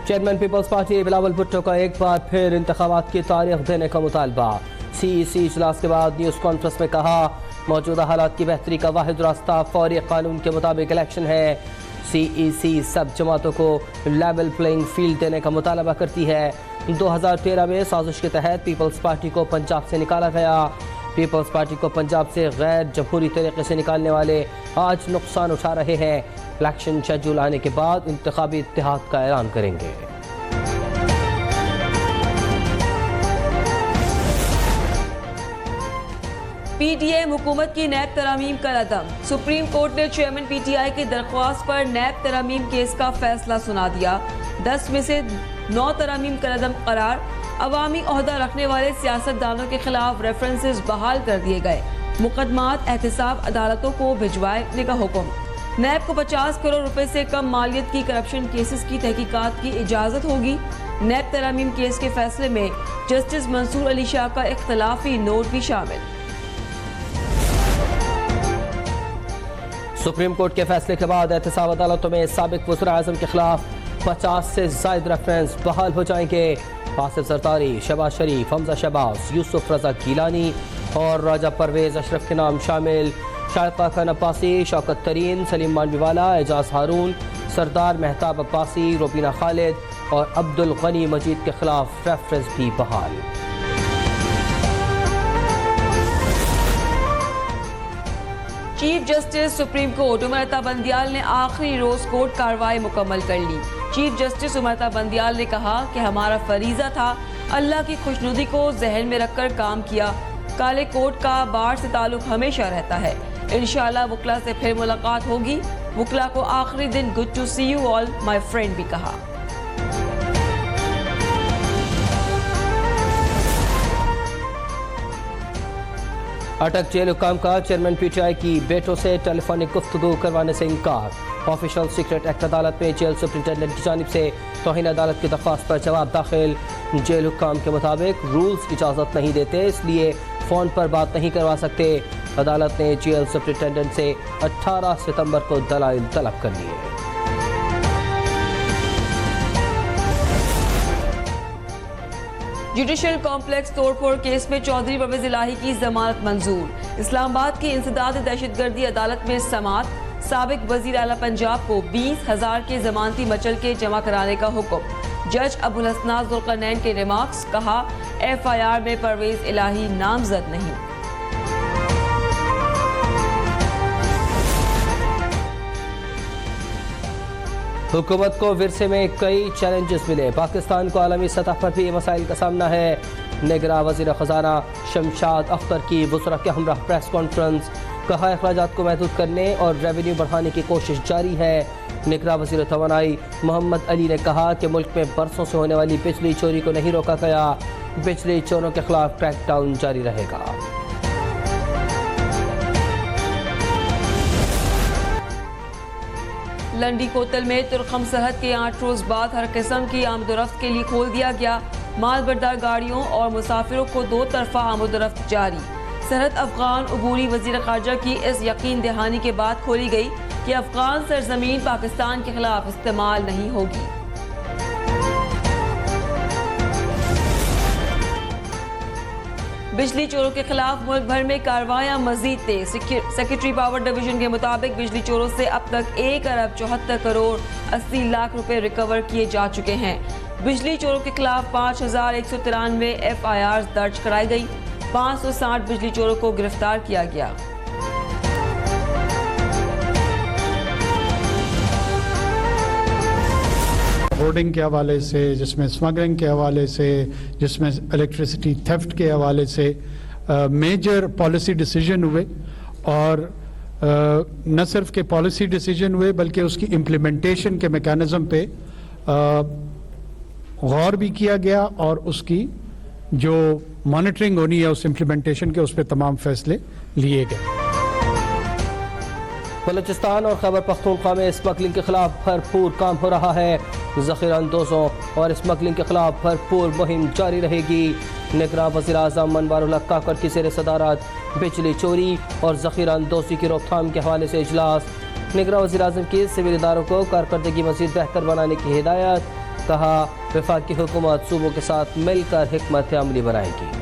Chairman peoples party Bilawal Bhutto का एक बार फिर इंतखाबात की तारीख देने का मुतालबा। CEC इजलास के बाद न्यूज़ कॉन्फ्रेंस में कहा, मौजूदा हालात की बेहतरी का वाहिद रास्ता फौरी कानून के मुताबिक इलेक्शन है। CEC सब जमातों को लेवल प्लेइंग फील्ड देने का मुतालबा करती है। 2013 में साजिश के तहत पीपल्स पार्टी को पंजाब से निकाला गया। पीपल्स पार्टी को पंजाब से गैर जमहूरी तरीके से निकालने वाले आज नुकसान उठा रहे हैं। इलेक्शन शेड्यूल आने के बाद इंतखाबी इत्तेहाद का ऐलान करेंगे। PTM हुकूमत की नैब तरामीम का रद्द। सुप्रीम कोर्ट ने चेयरमैन PTI की दरख्वास्त पर नैब तरामीम केस का फैसला सुना दिया। 10 में से 9 तरामीम का रद्द करार। अवामी ओहदा रखने वाले सियासतदानों के खिलाफ रेफरेंसेस बहाल कर दिए गए। मुकदमात एहतसाब अदालतों को भिजवाने का हुक्म। नैब को 50 करोड़ रुपए से कम मालियत की करप्शन केसेस की तहकीकात की इजाजत होगी। नैब तरामीम केस के फैसले में जस्टिस मंसूर अली शाह का इख्तलाफी नोट भी शामिल। सुप्रीम कोर्ट के फैसले के बाद एहतसाब अदालतों में साबिक वज़ीर आज़म के खिलाफ 50 से ज़ायद रेफरेंस बहाल हो जाएंगे। आसिफ जरदारी, शहबाज शरीफ, हमजा शहबाज, यूसुफ रजा गीलानी और राजा परवेज अशरफ के नाम शामिल। शायद खान अब्बासी, शौकत तरीन, सलीम मानवीवाला, एजाज हारून, सरदार मेहताब अब्बासी, रोबीना खालिद और अब्दुल गनी मजीद के खिलाफ रेफरेंस भी बहाल। Chief justice supreme court उमरता Bandial ने आखिरी रोज कोर्ट कार्रवाई मुकम्मल कर ली। चीफ जस्टिस उमरता बंदियाल ने कहा कि हमारा फरीजा था, अल्लाह की खुशनुदी को जहन में रखकर काम किया। काले कोर्ट का बार से ताल्लुक हमेशा रहता है। इंशाअल्लाह वुकला से फिर मुलाकात होगी। वुकला को आखिरी दिन good to see you all my friend भी कहा। अटक जेल हुकाम का चेयरमैन PTI की बेटों से टेलीफोनिक गुफ्तगू करवाने से इनकार। ऑफिशियल सीक्रेट एक्ट अदालत में जेल सुप्रिंटेंडेंट की जानिब से तौहीन अदालत की दरख्वास्त पर जवाब दाखिल। जेल हुकाम के मुताबिक रूल्स इजाज़त नहीं देते, इसलिए फ़ोन पर बात नहीं करवा सकते। अदालत ने जेल सुप्रिंटेंडेंट से 18 सितंबर को दलाइल तलब कर लिए। जुडिशल कॉम्प्लेक्स तोड़फोड़ केस में चौधरी परवेज इलाही की जमानत मंजूर। इस्लामाबाद की इंसदाद दहशतगर्दी अदालत में समात। साबिक वजीर आला पंजाब को 20,000 के जमानती मचल के जमा कराने का हुक्म। जज अबुल हसनात जुल्करनैन के रिमार्क्स, कहा FIR में परवेज इलाही नामजद नहीं। हुकूमत को विरसे में कई चैलेंजेस मिले। पाकिस्तान को आलमी सतह पर भी मसाइल का सामना है। निगरां वज़ीर ख़ज़ाना शमशाद अख्तर की वज़रा के हमरा प्रेस कॉन्फ्रेंस, कहा अखराजात को महदूद करने और रेवेन्यू बढ़ाने की कोशिश जारी है। निगरां वज़ीर तवानाई मोहम्मद अली ने कहा कि मुल्क में बरसों से होने वाली बिजली चोरी को नहीं रोका गया। बिजली चोरों के खिलाफ क्रैकडाउन जारी रहेगा। लंडी कोतल में तुरखम सरहद के 8 रोज बाद हर किस्म की आमदोरफ्त के लिए खोल दिया गया। माल बरदार गाड़ियों और मुसाफिरों को 2 तरफा आमदोरफ्त जारी। सरहद अफगान अबूरी वजीर खारजा की इस यकीन दहानी के बाद खोली गई कि अफगान सरजमीन पाकिस्तान के खिलाफ इस्तेमाल नहीं होगी। बिजली चोरों के खिलाफ मुल्क भर में कार्रवाइयां मजीद तेज। सेक्रेटरी पावर डिवीजन के मुताबिक बिजली चोरों से अब तक 1 अरब 74 करोड़ 80 लाख रुपए रिकवर किए जा चुके हैं। बिजली चोरों के खिलाफ 5,193 FIRs दर्ज कराई गई। 560 बिजली चोरों को गिरफ्तार किया गया। होर्डिंग के हवाले से, जिसमें स्मगलिंग के हवाले से, जिसमें इलेक्ट्रिसिटी थेफ्ट के हवाले से मेजर पॉलिसी डिसीजन हुए और न सिर्फ के पॉलिसी डिसीजन हुए बल्कि उसकी इम्प्लीमेंटेशन के मेकानिज़म पे गौर भी किया गया और उसकी जो मॉनिटरिंग होनी है उस इम्प्लीमेंटेशन के, उस पर तमाम फैसले लिए गए। बलूचिस्तान और खैबर पख्तूनख्वा में स्मगलिंग के खिलाफ भरपूर काम हो रहा है। ज़ख़ीरा अंदोज़ों और स्मगलिंग के खिलाफ भरपूर मुहिम जारी रहेगी। निगरां वज़ीर आज़म मनवारुल हक काकर की ज़ेर सदारत बिजली चोरी और ज़ख़ीरा अंदोज़ी की रोकथाम के हवाले से इजलास। निगरां वज़ीर आज़म की सिविल इदारों को कारकर्दगी मज़ीद बेहतर बनाने की हिदायत। कहा वफाकी हुकूमत सूबों के साथ मिलकर हिकमत अमली बनाएगी।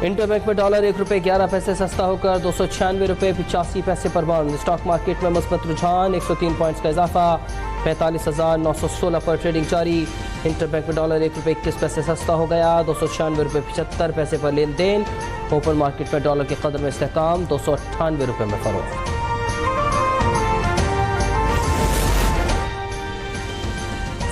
इंटरबैंक में डॉलर 1 रुपये 11 पैसे सस्ता होकर 296 रुपये 85 पैसे पर बाउंड। स्टॉक मार्केट में मुस्बत रुझान 103 पॉइंट्स का इजाफा 45,916 पर ट्रेडिंग जारी। इंटरबैंक में डॉलर 1 रुपये 21 पैसे सस्ता हो गया 296 रुपये 75 पैसे पर लेन देन। ओपन मार्केट में डॉलर की कदर में इस्तेहकाम 298 रुपये में फरोख्त।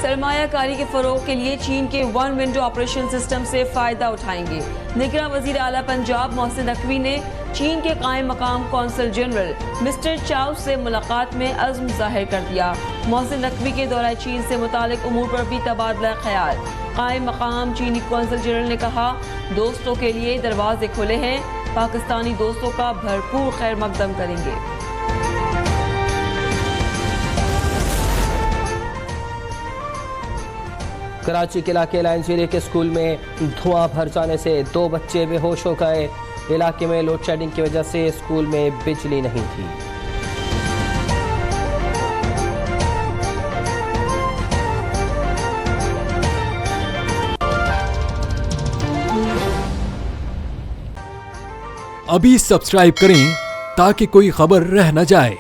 सरमायाकारी के फरोग के लिए चीन के वन विंडो ऑपरेशन सिस्टम से फायदा उठाएंगे। निगरान वजीर आला पंजाब मोहसिन नकवी ने चीन के कायम मकाम कौंसल जनरल मिस्टर चाउ से मुलाकात में अज़्म जाहिर कर दिया। मोहसिन नकवी के दौरे चीन से मुतालिक उमूर पर भी तबादला ख्याल। कायम मकाम चीनी कौंसल जनरल ने कहा दोस्तों के लिए दरवाजे खुले हैं, पाकिस्तानी दोस्तों का भरपूर खैर मकदम करेंगे। कराची के इलाके लाइंस के स्कूल में धुआं भर जाने से 2 बच्चे बेहोश हो गए। इलाके में लोड शेडिंग की वजह से स्कूल में बिजली नहीं थी। अभी सब्सक्राइब करें ताकि कोई खबर रह न जाए।